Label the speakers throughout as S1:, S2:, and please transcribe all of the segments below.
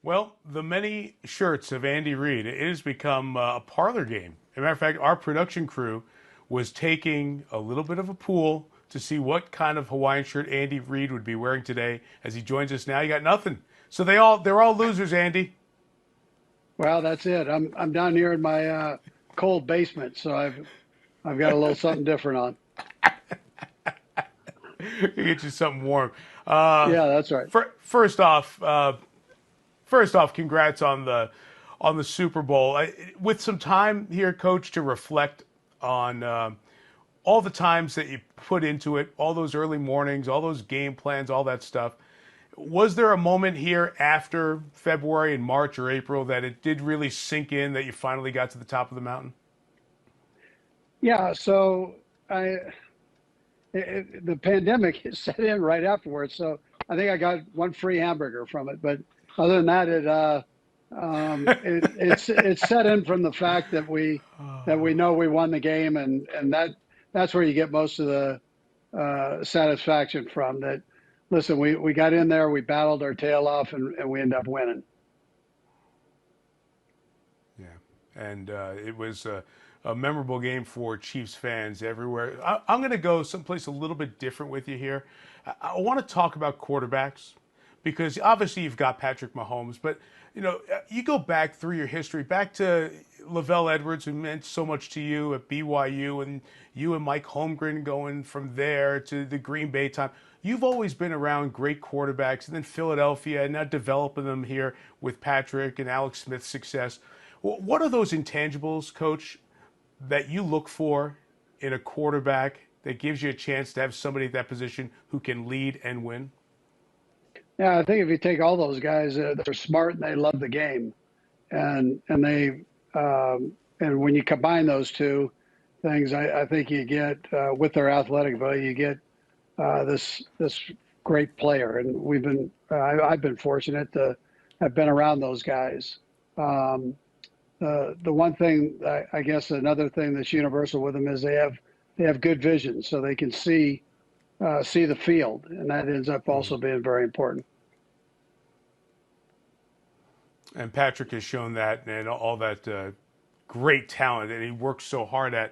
S1: Well, the many shirts of Andy Reid, it has become a parlor game. As a matter of fact, our production crew was taking a little bit of a pool to see what kind of Hawaiian shirt Andy Reid would be wearing today. As he joins us now, you got nothing. So they're all losers, Andy.
S2: Well, that's it. I'm down here in my cold basement, so I've got a little something different on.
S1: Get you something warm. Uh,
S2: Yeah, that's right.
S1: first off, congrats on the Super Bowl. With some time here, Coach, to reflect on all the times that you put into it, all those early mornings, all those game plans, all that stuff. Was there a moment here after February and March or April that it did really sink in that you finally got to the top of the mountain?
S2: Yeah, so the pandemic set in right afterwards, so I think I got one free hamburger from it. But other than that, it's set in from the fact that we know we won the game, and that's where you get most of the satisfaction from. That listen, we got in there, we battled our tail off, and we ended up winning.
S1: Yeah, and it was a memorable game for Chiefs fans everywhere. I'm going to go someplace a little bit different with you here. I want to talk about quarterbacks because obviously you've got Patrick Mahomes, but you go back through your history, back to Lavelle Edwards, who meant so much to you at BYU, and you and Mike Holmgren going from there to the Green Bay time. You've always been around great quarterbacks, and then Philadelphia, and now developing them here with Patrick and Alex Smith's success. What are those intangibles, Coach, that you look for in a quarterback that gives you a chance to have somebody at that position who can lead and win?
S2: Yeah, I think if you take all those guys, they're smart and they love the game, and they and when you combine those two things, I think you get with their athletic value, you get this great player. And I've been fortunate to have been around those guys. The one thing, I guess, another thing that's universal with them is they have good vision, so they can see the field, and that ends up also being very important.
S1: And Patrick has shown that and all that great talent that he worked so hard at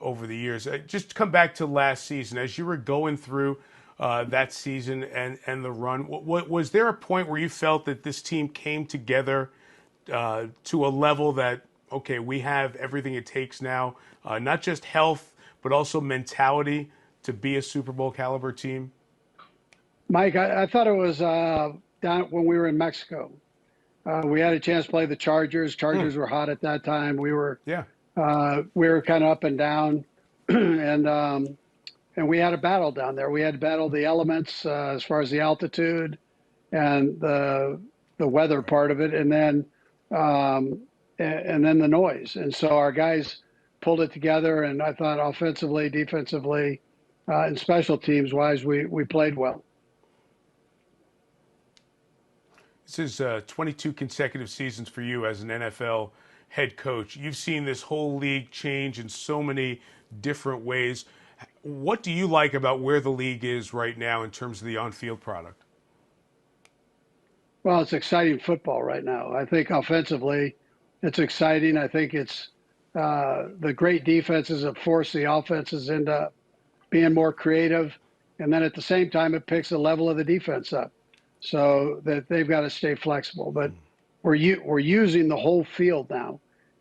S1: over the years. Just to come back to last season, as you were going through that season and the run, was there a point where you felt that this team came together to a level that, okay, we have everything it takes now, not just health, but also mentality to be a Super Bowl caliber team?
S2: Mike, I thought it was down when we were in Mexico. We had a chance to play the Chargers. Chargers were hot at that time.
S1: Yeah.
S2: We were kind of up and down, and we had a battle down there. We had to battle the elements as far as the altitude and the weather part of it, and then the noise. And so our guys pulled it together, and I thought offensively, defensively, and special teams wise, we played well.
S1: This is 22 consecutive seasons for you as an NFL head coach. You've seen this whole league change in so many different ways. What do you like about where the league is right now in terms of the on-field product?
S2: Well, it's exciting football right now. I think offensively, it's exciting. I think it's the great defenses have forced the offenses into being more creative, and then at the same time, it picks the level of the defense up, so that they've got to stay flexible. But we're using the whole field now,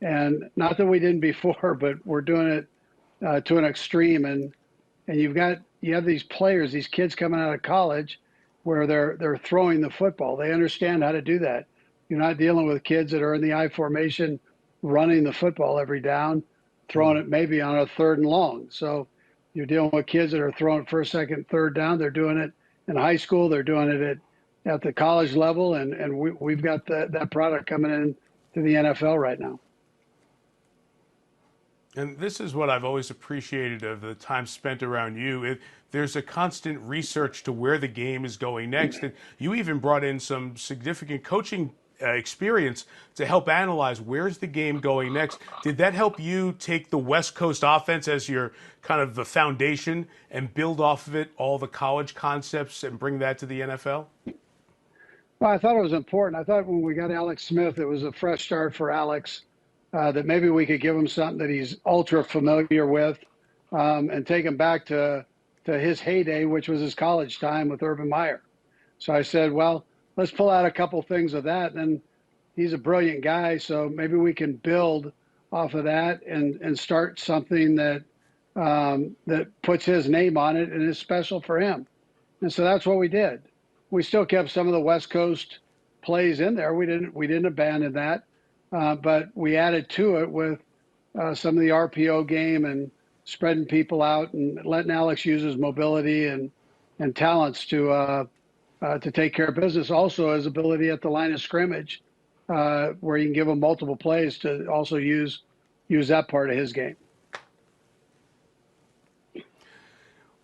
S2: and not that we didn't before, but we're doing it to an extreme. And you have these players, these kids coming out of college, where they're throwing the football. They understand how to do that. You're not dealing with kids that are in the I formation, running the football every down, throwing it maybe on a third and long. So you're dealing with kids that are throwing first, second, third down. They're doing it in high school. They're doing it at the college level, and we've got that product coming in to the NFL right now.
S1: And this is what I've always appreciated of the time spent around you. There's a constant research to where the game is going next. And you even brought in some significant coaching experience to help analyze where's the game going next. Did that help you take the West Coast offense as your kind of the foundation and build off of it all the college concepts and bring that to the NFL?
S2: Well, I thought it was important. I thought when we got Alex Smith, it was a fresh start for Alex, that maybe we could give him something that he's ultra familiar with, and take him back to his heyday, which was his college time with Urban Meyer. So I said, well, let's pull out a couple things of that. And he's a brilliant guy, so maybe we can build off of that and start something that puts his name on it and is special for him. And so that's what we did. We still kept some of the West Coast plays in there. We didn't abandon that, but we added to it with some of the RPO game and spreading people out and letting Alex use his mobility and talents to take care of business. Also, his ability at the line of scrimmage, where you can give him multiple plays to also use that part of his game.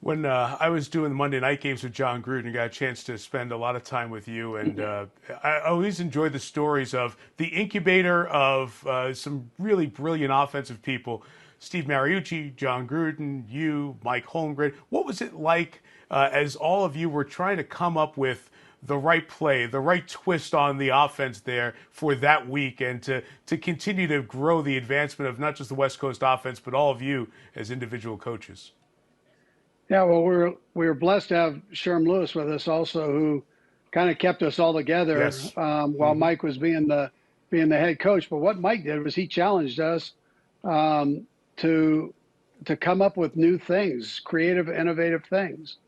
S1: When I was doing the Monday night games with Jon Gruden, got a chance to spend a lot of time with you, and I always enjoyed the stories of the incubator of some really brilliant offensive people. Steve Mariucci, Jon Gruden, you, Mike Holmgren. What was it like as all of you were trying to come up with the right play, the right twist on the offense there for that week, and to continue to grow the advancement of not just the West Coast offense, but all of you as individual coaches?
S2: Yeah, well, we were blessed to have Sherm Lewis with us also, who kind of kept us all together,
S1: Yes.
S2: while Mike was being the head coach. But what Mike did was he challenged us, to come up with new things, creative, innovative things,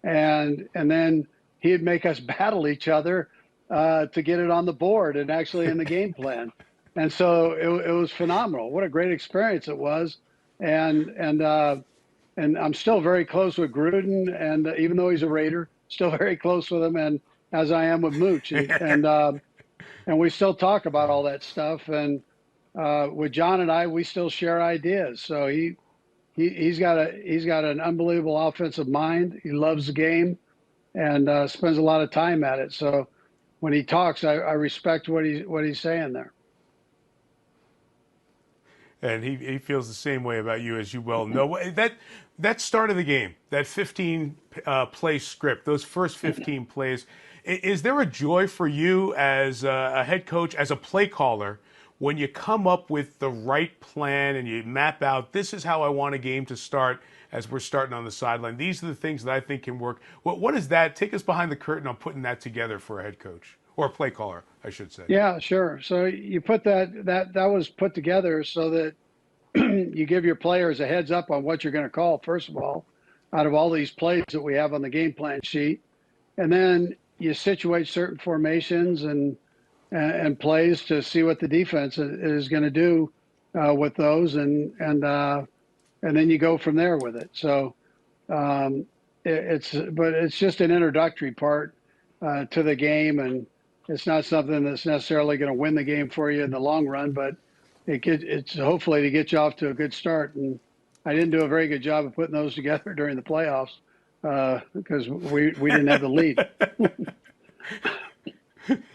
S2: and then he'd make us battle each other, to get it on the board and actually in the game plan. And so it was phenomenal. What a great experience it was, and I'm still very close with Gruden, and even though he's a Raider, still very close with him, and as I am with Mooch, and we still talk about all that stuff. And with John and I, we still share ideas. So he's got an unbelievable offensive mind. He loves the game, and spends a lot of time at it. So when he talks, I respect what he's saying there.
S1: And he feels the same way about you, as you well know. That start of the game, that 15 play script, those first 15 plays, is there a joy for you as a head coach, as a play caller, when you come up with the right plan and you map out, this is how I want a game to start as we're starting on the sideline? These are the things that I think can work. What is that? Take us behind the curtain on putting that together for a head coach, or a play caller, I should say.
S2: Yeah, sure. So you put that was put together so that you give your players a heads up on what you're going to call, first of all, out of all these plays that we have on the game plan sheet. And then you situate certain formations and plays to see what the defense is going to do with those, and then you go from there with it. So it's just an introductory part to the game, and it's not something that's necessarily going to win the game for you in the long run, but it's hopefully to get you off to a good start. And I didn't do a very good job of putting those together during the playoffs, because we didn't have the lead.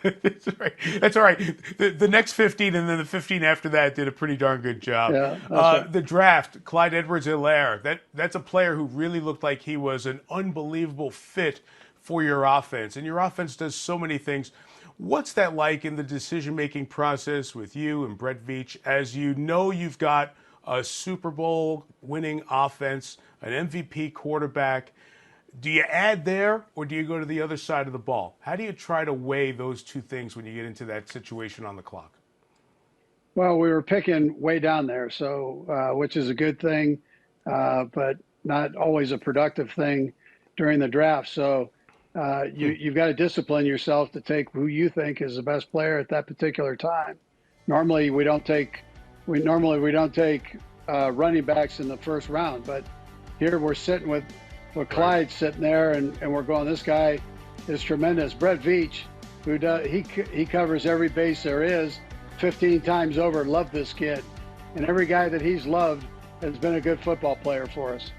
S1: That's all right. The next 15 and then the 15 after that did a pretty darn good job.
S2: Yeah, that's right.
S1: The draft, Clyde Edwards-Helaire, that's a player who really looked like he was an unbelievable fit for your offense. And your offense does so many things. What's that like in the decision-making process with you and Brett Veach, as you know you've got a Super Bowl winning offense, an MVP quarterback? Do you add there, or do you go to the other side of the ball? How do you try to weigh those two things when you get into that situation on the clock?
S2: Well, we were picking way down there, so which is a good thing, but not always a productive thing during the draft. So you've got to discipline yourself to take who you think is the best player at that particular time. Normally we don't take running backs in the first round, but here we're sitting with Clyde sitting there, and we're going, this guy is tremendous. Brett Veach, he covers every base there is 15 times over. Love this kid, and every guy that he's loved has been a good football player for us.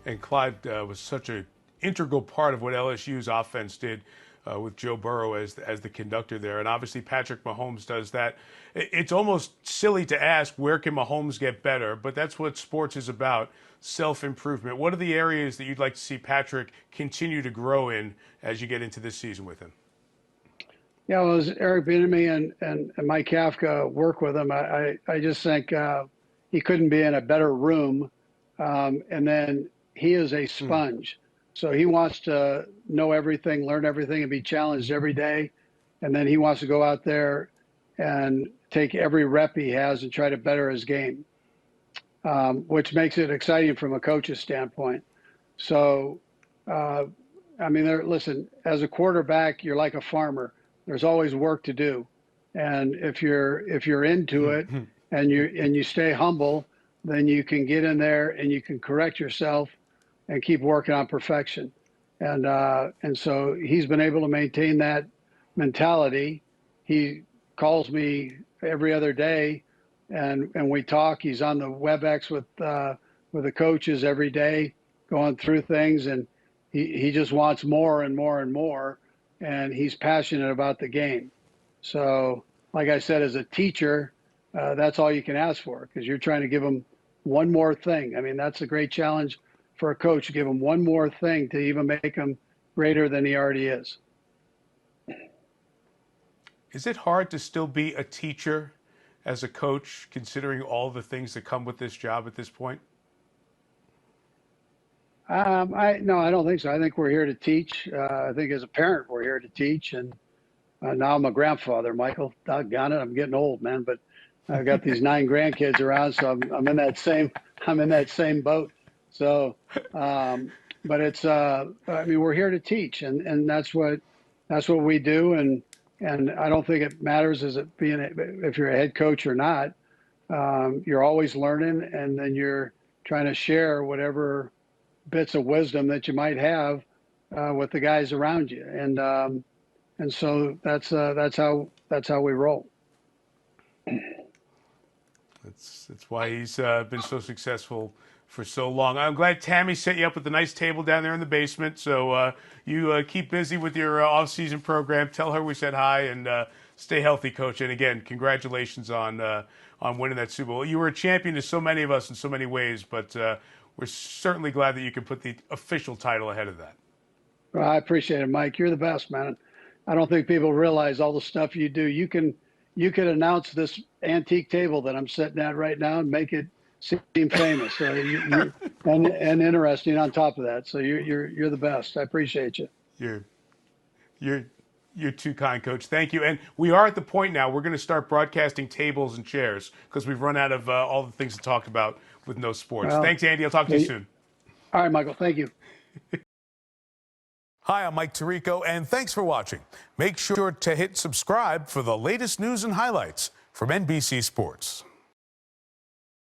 S1: And Clyde was such an integral part of what LSU's offense did with Joe Burrow as the conductor there. And obviously Patrick Mahomes does that. It's almost silly to ask, where can Mahomes get better? But that's what sports is about, self-improvement. What are the areas that you'd like to see Patrick continue to grow in as you get into this season with him?
S2: Yeah, well, as Eric Bieniemy and Mike Kafka work with him, I just think he couldn't be in a better room. And then he is a sponge. So he wants to know everything, learn everything, and be challenged every day. And then he wants to go out there and take every rep he has and try to better his game, which makes it exciting from a coach's standpoint. So, I mean, listen, as a quarterback, you're like a farmer. There's always work to do. And if you're into it and you stay humble, then you can get in there and you can correct yourself and keep working on perfection. And so he's been able to maintain that mentality. He calls me every other day and we talk. He's on the WebEx with the coaches every day, going through things, and he just wants more and more and more, and he's passionate about the game. So, like I said, as a teacher, that's all you can ask for, because you're trying to give him one more thing. I mean, that's a great challenge for a coach, to give him one more thing to even make him greater than he already is.
S1: Is it hard to still be a teacher as a coach, considering all the things that come with this job at this point?
S2: No, I don't think so. I think we're here to teach. I think as a parent, we're here to teach. And now I'm a grandfather, Michael. Doggone it, I'm getting old, man. But I've got these 9 grandkids around, so I'm in that same boat. So, but it's I mean, we're here to teach, and that's what we do. And I don't think it matters if you're a head coach or not. You're always learning, and then you're trying to share whatever bits of wisdom that you might have with the guys around you, and so that's how we roll.
S1: That's why he's been so successful for so long. I'm glad Tammy set you up with a nice table down there in the basement. So you keep busy with your off-season program. Tell her we said hi, and stay healthy, Coach. And again, congratulations on winning that Super Bowl. You were a champion to so many of us in so many ways, but we're certainly glad that you can put the official title ahead of that.
S2: Well, I appreciate it, Mike. You're the best, man. I don't think people realize all the stuff you do. You can announce this antique table that I'm sitting at right now and make it seem famous, and interesting on top of that. So you're the best. I appreciate you.
S1: You're too kind, Coach. Thank you. And we are at the point now we're going to start broadcasting tables and chairs, because we've run out of all the things to talk about with no sports.
S2: Well,
S1: thanks, Andy. I'll talk to you soon.
S2: All right, Michael. Thank you.
S1: Hi, I'm Mike Tirico, and thanks for watching. Make sure to hit subscribe for the latest news and highlights from NBC Sports.